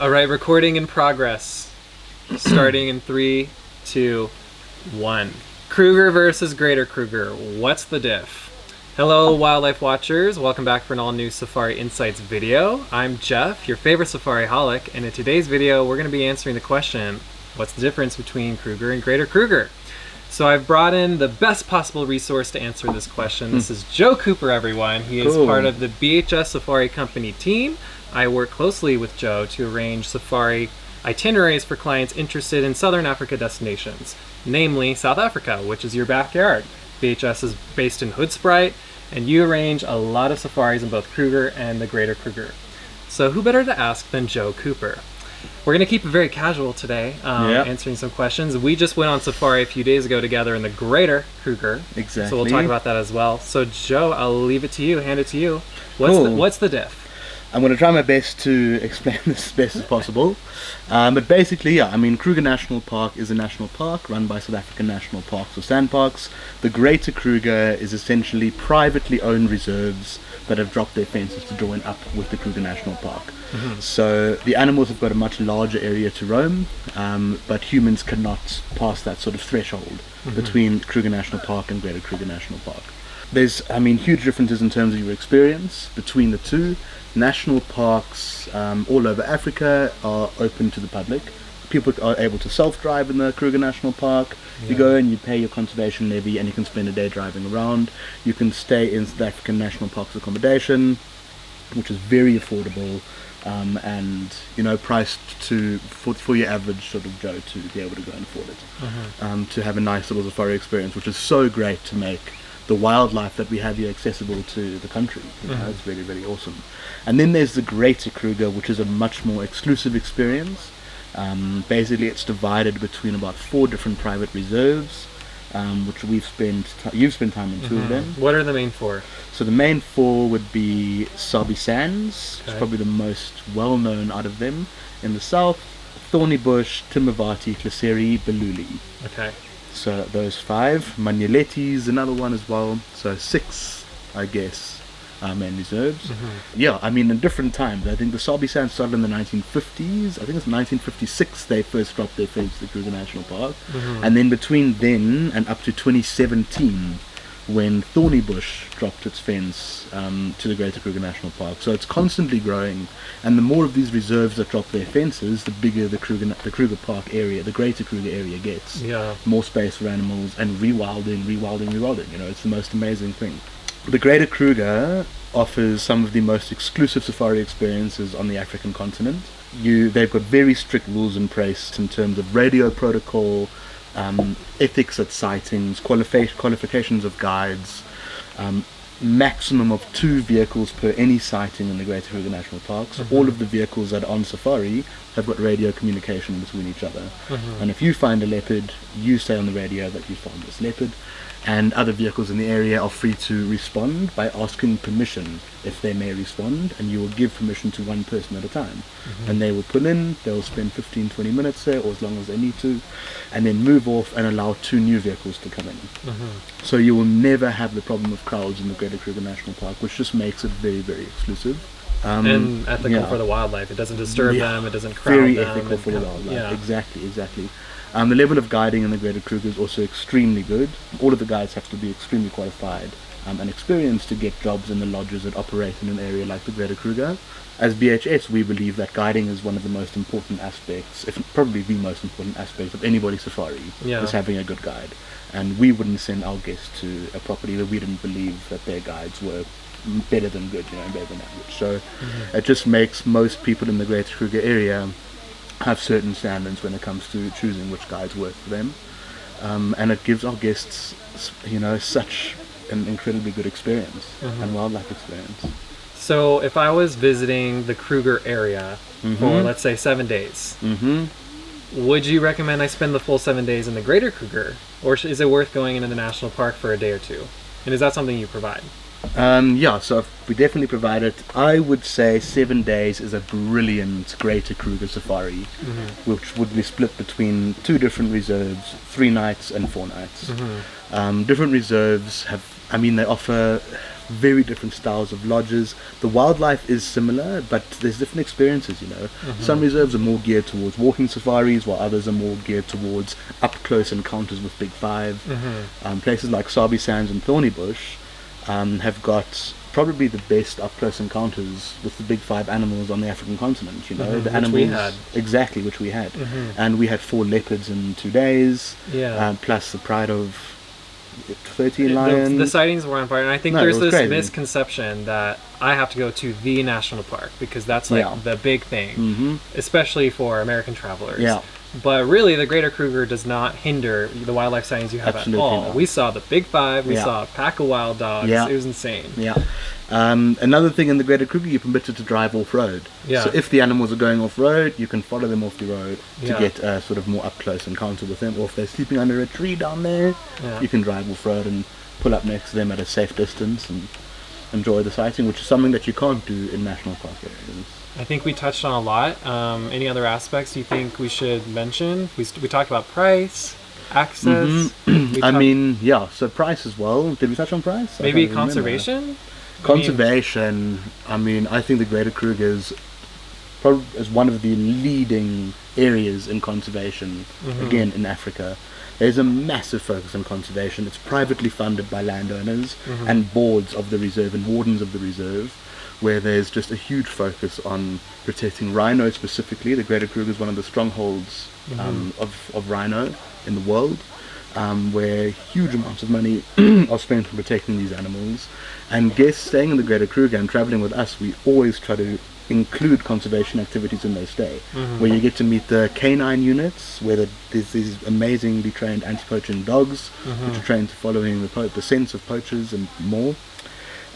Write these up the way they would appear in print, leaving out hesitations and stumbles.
All right, recording in progress. Starting in 3, 2, 1. Kruger versus Greater Kruger. What's the diff? Hello, wildlife watchers. Welcome back for an all-new Safari Insights video. I'm Jeff, your favorite safari holic, and in today's video, we're going to be answering the question, what's the difference between Kruger and Greater Kruger? So I've brought in the best possible resource to answer this question. This is Joe Cooper, everyone. He is part of the BHS Safari Company team. I work closely with Joe to arrange safari itineraries for clients interested in Southern Africa destinations, namely South Africa, which is your backyard. BHS is based in Hoedspruit, and you arrange a lot of safaris in both Kruger and the Greater Kruger. So who better to ask than Joe Cooper? We're going to keep it very casual today, answering some questions. We just went on safari a few days ago together in the Greater Kruger. Exactly. So we'll talk about that as well. So Joe, I'll leave it to you, hand it to you. What's the diff? I'm going to try my best to explain this as best as possible. But basically, Kruger National Park is a national park run by South African national parks or sandparks. The Greater Kruger is essentially privately owned reserves that have dropped their fences to join up with the Kruger National Park. So the animals have got a much larger area to roam, but humans cannot pass that sort of threshold between Kruger National Park and Greater Kruger National Park. There's, huge differences in terms of your experience between the two. National parks all over Africa are open to the public. People are able to self-drive in the Kruger National Park. You go and you pay your conservation levy and you can spend a day driving around. You can stay in South African National Park's accommodation, which is very affordable and priced for your average sort of Joe to be able to go and afford it. To have a nice little safari experience, which is so great to make the wildlife that we have here accessible to the country. It's really, really awesome. And then there's the Greater Kruger, which is a much more exclusive experience. Basically, it's divided between about 4 different private reserves, which you've spent time in 2 of them. What are the main 4? So the main 4 would be Sabi Sands, which is probably the most well-known out of them. In the south, Thorny Bush, Timavati, Klaseri, Beluli. Okay. So those 5. Manyeleti is another one as well. So 6, I guess, main reserves. In different times. I think the Sabi Sands started in the 1950s. I think it's 1956 they first dropped their fence to the Kruger National Park. And then between then and up to 2017, when Thorny Bush dropped its fence to the Greater Kruger National Park. So it's constantly growing, and the more of these reserves that drop their fences, the bigger the Kruger Park area, the Greater Kruger area gets. More space for animals and rewilding. It's the most amazing thing. The Greater Kruger offers some of the most exclusive safari experiences on the African continent. They've got very strict rules in place in terms of radio protocol, ethics at sightings, qualifications of guides, maximum of 2 vehicles per any sighting in the Greater Kruger National Park. So all of the vehicles that are on safari have got radio communication between each other. And if you find a leopard, you say on the radio that you found this leopard, and other vehicles in the area are free to respond by asking permission if they may respond, and you will give permission to 1 person at a time. And they will pull in, they'll spend 15-20 minutes there, or as long as they need to, and then move off and allow 2 new vehicles to come in. So you will never have the problem of crowds in the Greater Kruger National Park, which just makes it very, very exclusive. And ethical for the wildlife. It doesn't disturb them, it doesn't crowd very them. Very ethical for the wildlife, exactly. The level of guiding in the Greater Kruger is also extremely good. All of the guides have to be extremely qualified and experienced to get jobs in the lodges that operate in an area like the Greater Kruger. As BHS, we believe that guiding is one of the most important aspects, if probably the most important aspect of anybody's safari, is having a good guide. And we wouldn't send our guests to a property that we didn't believe that their guides were better than good, better than average. So it just makes most people in the Greater Kruger area have certain standards when it comes to choosing which guides work for them, and it gives our guests such an incredibly good experience and wildlife experience. So if I was visiting the Kruger area for, let's say, 7 days, would you recommend I spend the full 7 days in the Greater Kruger, or is it worth going into the national park for a day or 2? And is that something you provide? So we definitely provide it. I would say 7 days is a brilliant Greater Kruger safari, which would be split between 2 different reserves, 3 nights and 4 nights. Different reserves have, they offer very different styles of lodges. The wildlife is similar, but there's different experiences, you know. Some reserves are more geared towards walking safaris, while others are more geared towards up-close encounters with Big Five. Places like Sabi Sands and Thorny Bush have got probably the best up-close encounters with the Big Five animals on the African continent, you know. The animals, which we had. Exactly, which we had. And we had 4 leopards in 2 days, Yeah. plus the pride of 13 lions. The sightings were on fire, and I think No, there's it was this crazy. misconception that I have to go to the national park because that's like Yeah. the big thing, especially for American travelers. Yeah. But really, the Greater Kruger does not hinder the wildlife sightings you have Absolutely at all. not. We saw the Big Five. We Yeah. saw a pack of wild dogs. Yeah. It was insane. Yeah. Another thing in the Greater Kruger, you're permitted to drive off-road. Yeah. So if the animals are going off-road, you can follow them off the road to Yeah. get a sort of more up-close encounter with them. Or if they're sleeping under a tree down there, Yeah. you can drive off-road and pull up next to them at a safe distance and enjoy the sighting, which is something that you can't do in national park areas. I think we touched on a lot. Any other aspects you think we should mention? We talked about price, access. We I talked- mean, yeah, so price as well. Did we touch on price? I maybe can't remember. conservation. Conservation, I mean, I think the Greater Kruger is one of the leading areas in conservation, again, in Africa. There's a massive focus on conservation. It's privately funded by landowners and boards of the reserve and wardens of the reserve, where there's just a huge focus on protecting rhino specifically. The Greater Kruger is one of the strongholds of rhino in the world, where huge amounts of money are spent on protecting these animals. And guests staying in the Greater Kruger and traveling with us, we always try to include conservation activities in their stay, where you get to meet the canine units, where there's these amazingly trained anti-poaching dogs, which are trained to following the scents of poachers and more.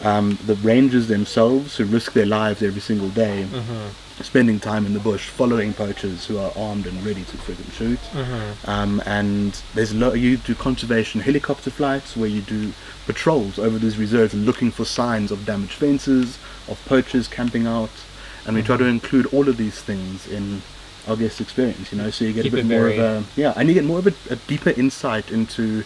The rangers themselves, who risk their lives every single day, spending time in the bush, following poachers who are armed and ready to friggin' shoot. And you do conservation helicopter flights, where you do patrols over these reserves looking for signs of damaged fences, of poachers camping out. And we try to include all of these things in our guest experience, you know, so you get Keep a it bit more very- of and you get more of a deeper insight into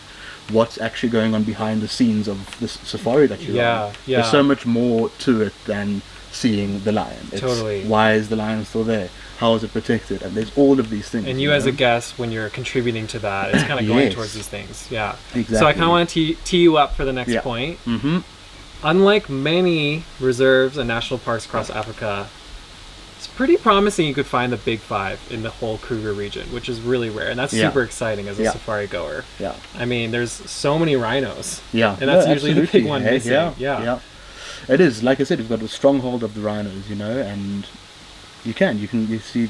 what's actually going on behind the scenes of this safari that you're on. Yeah. There's so much more to it than seeing the lion. It's Totally. why is the lion still there? How is it protected? And there's all of these things. And you as a know? guest, when you're contributing to that, it's kind of going Yes. towards these things. Yeah. Exactly. So I kind of want to tee you up for the next Yeah. point. Mm-hmm. Unlike many reserves and national parks across Africa, it's pretty promising you could find the Big Five in the whole Kruger region, which is really rare. And that's Yeah. super exciting as a Yeah. safari goer. Yeah. I mean, there's so many rhinos. Yeah. And that's No, usually the big absolutely. one Hey, missing. Yeah. It is. Like I said, you've got the stronghold of the rhinos, you know, and you see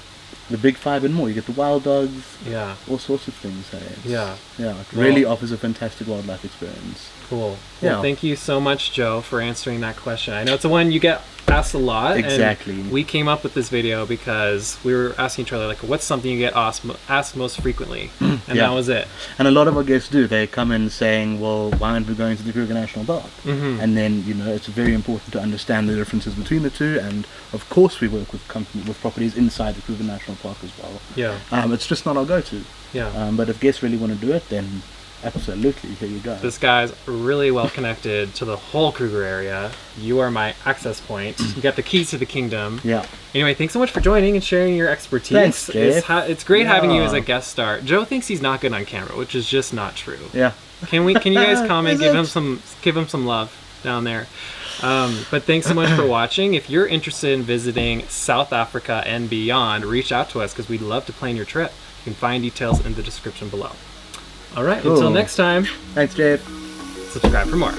the Big Five and more. You get the wild dogs, Yeah. all sorts of things. Hey. Yeah. Yeah. It Well- really offers a fantastic wildlife experience. Cool. Yeah. Well, thank you so much, Joe, for answering that question. I know it's the one you get asked a lot. Exactly. And we came up with this video because we were asking each other, like, what's something you get asked most frequently? And Yeah. that was it. And a lot of our guests do. They come in saying, well, why aren't we going to the Kruger National Park? And then, you know, it's very important to understand the differences between the two. And, of course, we work with properties inside the Kruger National Park as well. Yeah. It's just not our go-to. Yeah. But if guests really want to do it, then absolutely, here you go. This guy's really well connected to the whole Kruger area. You are my access point. You got the keys to the kingdom. Yeah. Anyway, thanks so much for joining and sharing your expertise. Thanks, Jeff. It's great having you Yeah. as a guest star. Joe thinks he's not good on camera, which is just not true. Yeah. Can you guys comment? Is Give him some love down there. But thanks so much for watching. If you're interested in visiting South Africa and beyond, reach out to us because we'd love to plan your trip. You can find details in the description below. All right, Cool. until next time, Thanks, Jeff. subscribe for more.